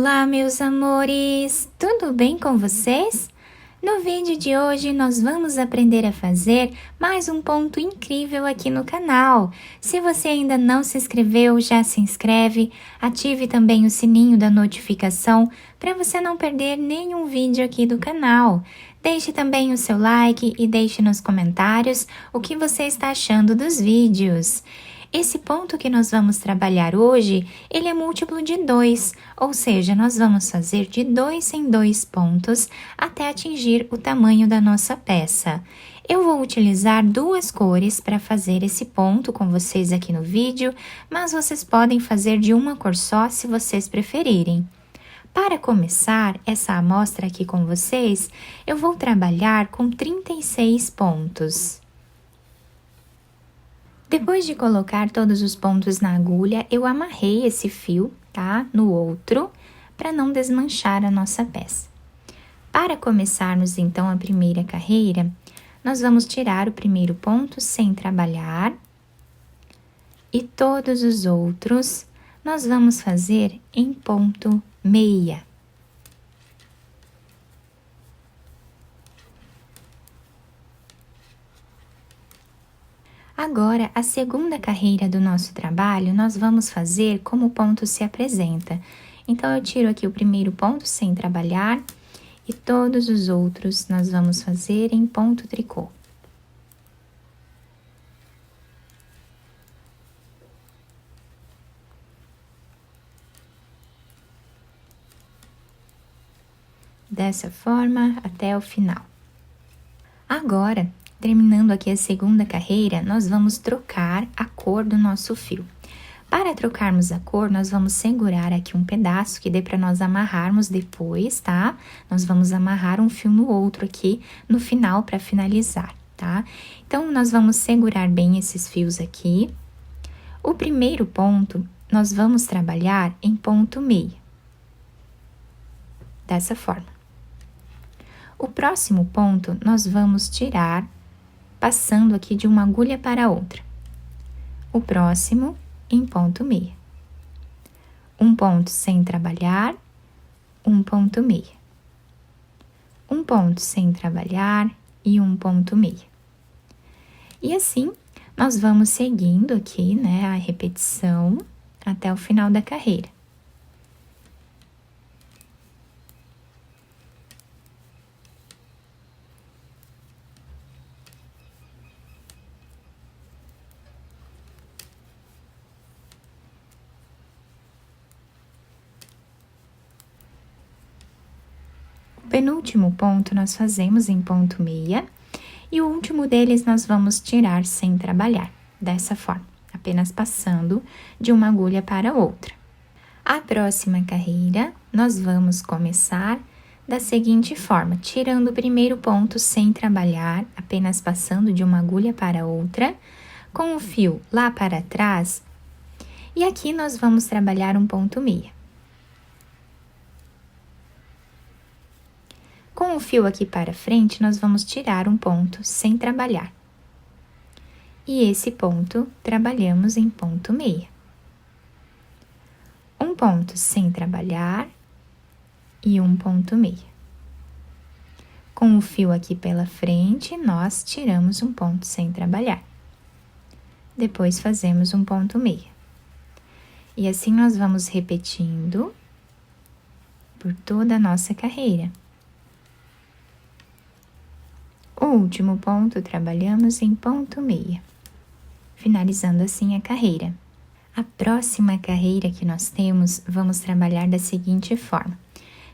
Olá, meus amores! Tudo bem com vocês? No vídeo de hoje, nós vamos aprender a fazer mais um ponto incrível aqui no canal. Se você ainda não se inscreveu, já se inscreve, ative também o sininho da notificação para você não perder nenhum vídeo aqui do canal. Deixe também o seu like e deixe nos comentários o que você está achando dos vídeos. Esse ponto que nós vamos trabalhar hoje, ele é múltiplo de 2, ou seja, nós vamos fazer de 2 em 2 pontos até atingir o tamanho da nossa peça. Eu vou utilizar duas cores para fazer esse ponto com vocês aqui no vídeo, mas vocês podem fazer de uma cor só se vocês preferirem. Para começar essa amostra aqui com vocês, eu vou trabalhar com 36 pontos. Depois de colocar todos os pontos na agulha, eu amarrei esse fio, tá? No outro, para não desmanchar a nossa peça. Para começarmos, então, a primeira carreira, nós vamos tirar o primeiro ponto sem trabalhar. E todos os outros, nós vamos fazer em ponto meia. Agora, a segunda carreira do nosso trabalho, nós vamos fazer como o ponto se apresenta. Então, eu tiro aqui o primeiro ponto sem trabalhar e todos os outros nós vamos fazer em ponto tricô. Dessa forma, até o final. Agora, terminando aqui a segunda carreira, nós vamos trocar a cor do nosso fio. Para trocarmos a cor, nós vamos segurar aqui um pedaço que dê para nós amarrarmos depois, tá? Nós vamos amarrar um fio no outro aqui no final para finalizar, tá? Então, nós vamos segurar bem esses fios aqui. O primeiro ponto, nós vamos trabalhar em ponto meia. Dessa forma. O próximo ponto, nós vamos tirar passando aqui de uma agulha para outra. O próximo em ponto meia. Um ponto sem trabalhar, um ponto meia. Um ponto sem trabalhar e um ponto meia. E assim, nós vamos seguindo aqui, né, a repetição até o final da carreira. O penúltimo ponto nós fazemos em ponto meia e o último deles nós vamos tirar sem trabalhar, dessa forma, apenas passando de uma agulha para outra. A próxima carreira, nós vamos começar da seguinte forma, tirando o primeiro ponto sem trabalhar, apenas passando de uma agulha para outra, com o fio lá para trás, e aqui nós vamos trabalhar um ponto meia. Com o fio aqui para frente, nós vamos tirar um ponto sem trabalhar. E esse ponto, trabalhamos em ponto meia. Um ponto sem trabalhar e um ponto meia. Com o fio aqui pela frente, nós tiramos um ponto sem trabalhar. Depois, fazemos um ponto meia. E assim, nós vamos repetindo por toda a nossa carreira. O último ponto, trabalhamos em ponto meia, finalizando assim a carreira. A próxima carreira que nós temos, vamos trabalhar da seguinte forma.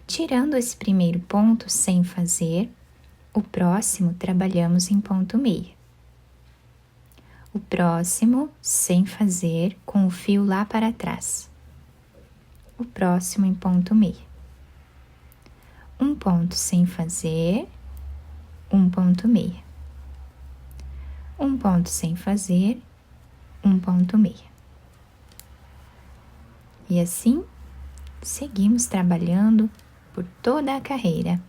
Tirando esse primeiro ponto sem fazer, o próximo trabalhamos em ponto meia. O próximo sem fazer, com o fio lá para trás. O próximo em ponto meia. Um ponto sem fazer, um ponto meia. Um ponto sem fazer, um ponto meia. E assim, seguimos trabalhando por toda a carreira.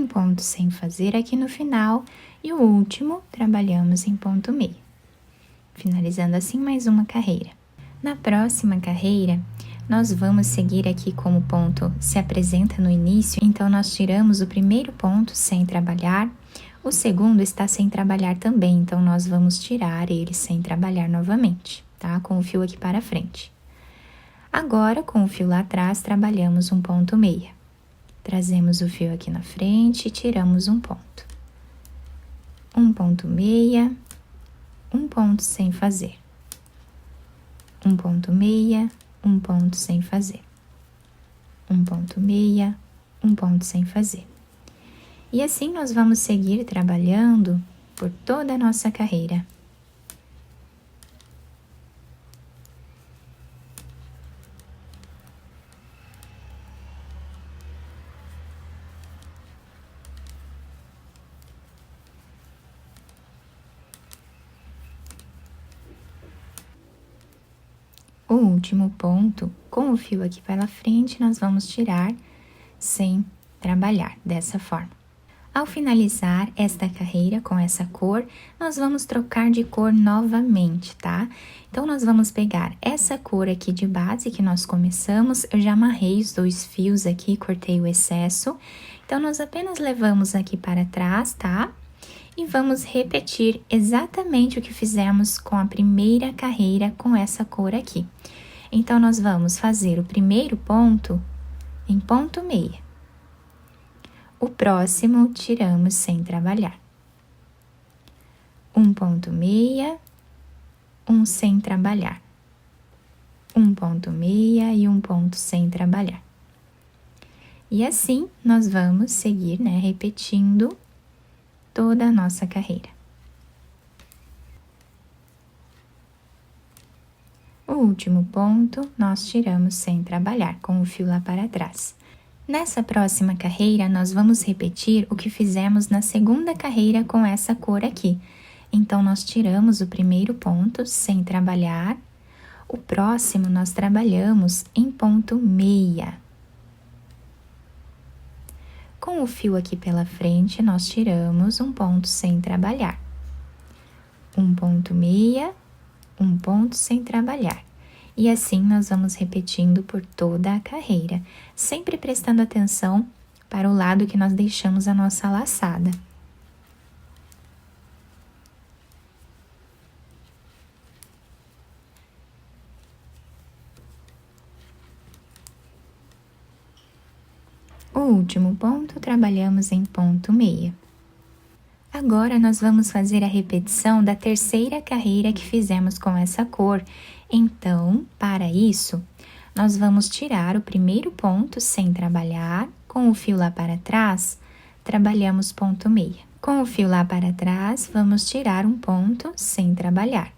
um ponto sem fazer aqui no final e o último trabalhamos em ponto meio, finalizando assim mais uma carreira. Na próxima carreira, nós vamos seguir aqui como o ponto se apresenta no início, então nós tiramos o primeiro ponto sem trabalhar, o segundo está sem trabalhar também, então nós vamos tirar ele sem trabalhar novamente, tá? Com o fio aqui para frente. Agora, com o fio lá atrás, trabalhamos um ponto meia. Trazemos o fio aqui na frente e tiramos um ponto. Um ponto meia, um ponto sem fazer. Um ponto meia, um ponto sem fazer. Um ponto meia, um ponto sem fazer. E assim nós vamos seguir trabalhando por toda a nossa carreira. O último ponto, com o fio aqui pela frente, nós vamos tirar sem trabalhar, dessa forma. Ao finalizar esta carreira com essa cor, nós vamos trocar de cor novamente, tá? Então, nós vamos pegar essa cor aqui de base que nós começamos, eu já amarrei os 2 fios aqui, cortei o excesso. Então, nós apenas levamos aqui para trás, tá? E vamos repetir exatamente o que fizemos com a primeira carreira com essa cor aqui. Então, nós vamos fazer o primeiro ponto em ponto meia. O próximo, tiramos sem trabalhar. Um ponto meia, um sem trabalhar. Um ponto meia e um ponto sem trabalhar. E assim, nós vamos seguir, né, repetindo toda a nossa carreira. O último ponto, nós tiramos sem trabalhar, com o fio lá para trás. Nessa próxima carreira, nós vamos repetir o que fizemos na segunda carreira com essa cor aqui. Então, nós tiramos o primeiro ponto sem trabalhar, o próximo nós trabalhamos em ponto meia. Com o fio aqui pela frente, nós tiramos um ponto sem trabalhar. Um ponto meia, um ponto sem trabalhar. E assim nós vamos repetindo por toda a carreira, sempre prestando atenção para o lado que nós deixamos a nossa laçada. O último ponto, trabalhamos em ponto meia. Agora, nós vamos fazer a repetição da terceira carreira que fizemos com essa cor. Então, para isso, nós vamos tirar o primeiro ponto sem trabalhar, com o fio lá para trás, trabalhamos ponto meia. Com o fio lá para trás, vamos tirar um ponto sem trabalhar.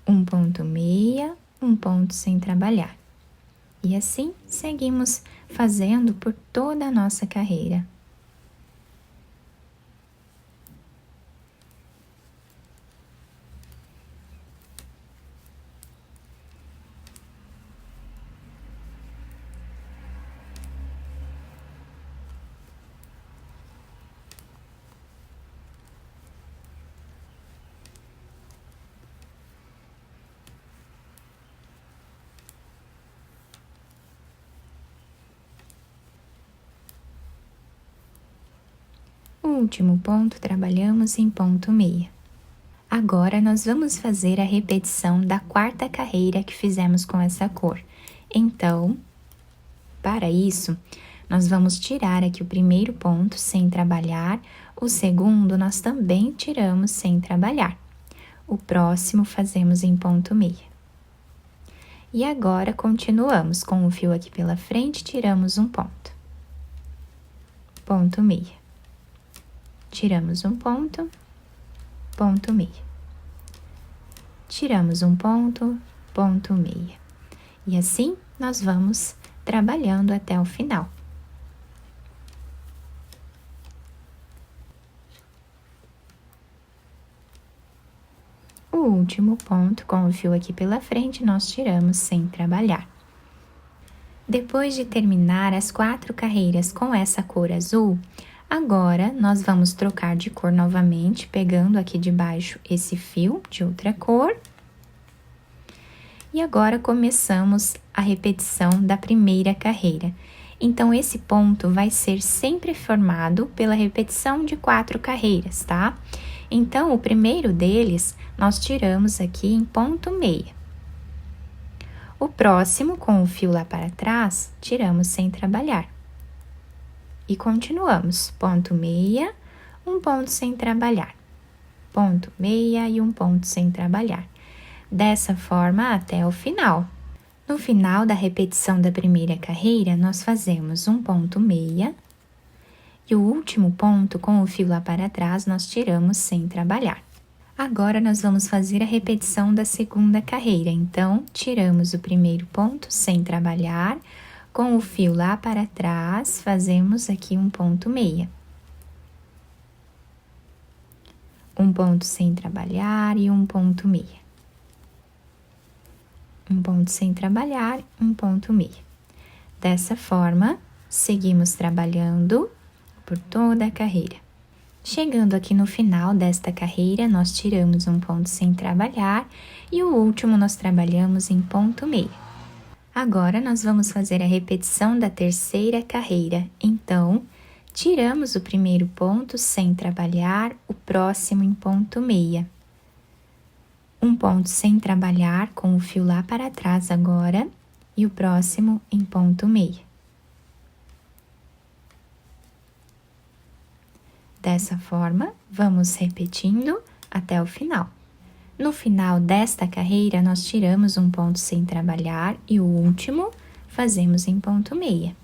Um ponto meia, um ponto sem trabalhar. E assim, seguimos fazendo por toda a nossa carreira. O último ponto, trabalhamos em ponto meia. Agora, nós vamos fazer a repetição da quarta carreira que fizemos com essa cor. Então, para isso, nós vamos tirar aqui o primeiro ponto sem trabalhar, o segundo nós também tiramos sem trabalhar. O próximo fazemos em ponto meia. E agora, continuamos com o fio aqui pela frente, tiramos um ponto. Ponto meia. Tiramos um ponto, ponto meia. Tiramos um ponto, ponto meia. E assim, nós vamos trabalhando até o final. O último ponto, com o fio aqui pela frente, nós tiramos sem trabalhar. Depois de terminar as 4 carreiras com essa cor azul, Agora, nós vamos trocar de cor novamente, pegando aqui de baixo esse fio de outra cor. E agora, começamos a repetição da primeira carreira. Então, esse ponto vai ser sempre formado pela repetição de 4 carreiras, tá? Então, o primeiro deles, nós tiramos aqui em ponto meia. O próximo, com o fio lá para trás, tiramos sem trabalhar. E continuamos, ponto meia, um ponto sem trabalhar, ponto meia e um ponto sem trabalhar. Dessa forma até o final. No final da repetição da primeira carreira, nós fazemos um ponto meia e o último ponto com o fio lá para trás nós tiramos sem trabalhar. Agora, nós vamos fazer a repetição da segunda carreira, então, tiramos o primeiro ponto sem trabalhar, com o fio lá para trás, fazemos aqui um ponto meia. Um ponto sem trabalhar e um ponto meia. Um ponto sem trabalhar, um ponto meia. Dessa forma, seguimos trabalhando por toda a carreira. Chegando aqui no final desta carreira, nós tiramos um ponto sem trabalhar e o último nós trabalhamos em ponto meia. Agora, nós vamos fazer a repetição da terceira carreira. Então, tiramos o primeiro ponto sem trabalhar, o próximo em ponto meia. Um ponto sem trabalhar com o fio lá para trás agora e o próximo em ponto meia. Dessa forma, vamos repetindo até o final. No final desta carreira, nós tiramos um ponto sem trabalhar e o último fazemos em ponto meia.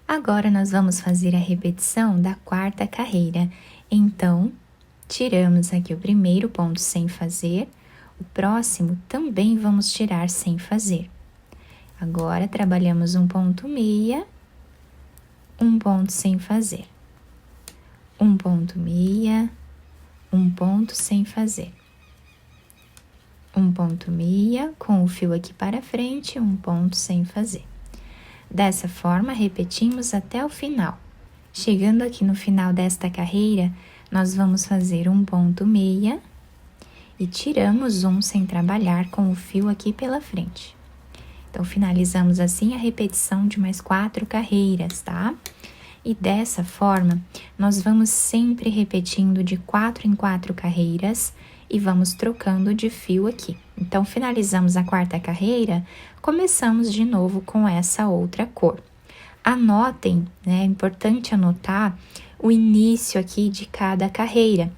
Agora, nós vamos fazer a repetição da quarta carreira. Então, tiramos aqui o primeiro ponto sem fazer, o próximo também vamos tirar sem fazer. Agora, trabalhamos um ponto meia, um ponto sem fazer. Um ponto meia, um ponto sem fazer. Um ponto meia, com o fio aqui para frente, um ponto sem fazer. Dessa forma, repetimos até o final. Chegando aqui no final desta carreira, nós vamos fazer um ponto meia e tiramos um sem trabalhar com o fio aqui pela frente. Então, finalizamos assim a repetição de mais 4 carreiras, tá? E dessa forma, nós vamos sempre repetindo de 4 em 4 carreiras e vamos trocando de fio aqui. Então, finalizamos a quarta carreira, começamos de novo com essa outra cor. Anotem, né? É importante anotar o início aqui de cada carreira.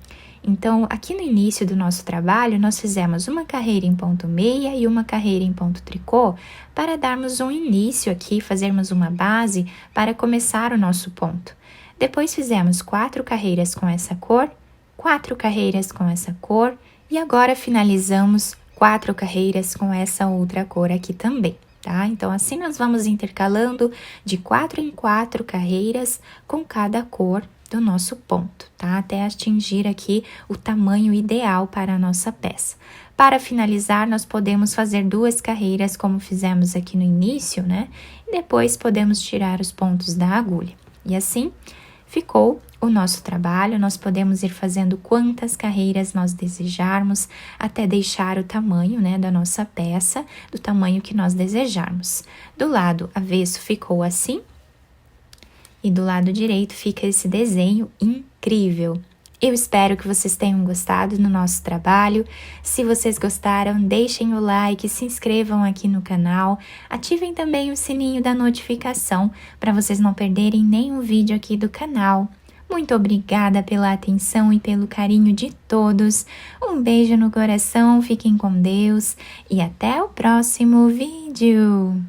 Então, aqui no início do nosso trabalho, nós fizemos uma carreira em ponto meia e uma carreira em ponto tricô para darmos um início aqui, fazermos uma base para começar o nosso ponto. Depois fizemos 4 carreiras com essa cor, 4 carreiras com essa cor e agora finalizamos 4 carreiras com essa outra cor aqui também, tá? Então, assim nós vamos intercalando de 4 em 4 carreiras com cada cor do nosso ponto, tá? Até atingir aqui o tamanho ideal para a nossa peça. Para finalizar, nós podemos fazer 2 carreiras, como fizemos aqui no início, né? E depois podemos tirar os pontos da agulha. E assim, ficou o nosso trabalho. Nós podemos ir fazendo quantas carreiras nós desejarmos, até deixar o tamanho, né, da nossa peça, do tamanho que nós desejarmos. Do lado avesso ficou assim. E do lado direito fica esse desenho incrível. Eu espero que vocês tenham gostado do nosso trabalho. Se vocês gostaram, deixem o like, se inscrevam aqui no canal, ativem também o sininho da notificação para vocês não perderem nenhum vídeo aqui do canal. Muito obrigada pela atenção e pelo carinho de todos. Um beijo no coração, fiquem com Deus e até o próximo vídeo.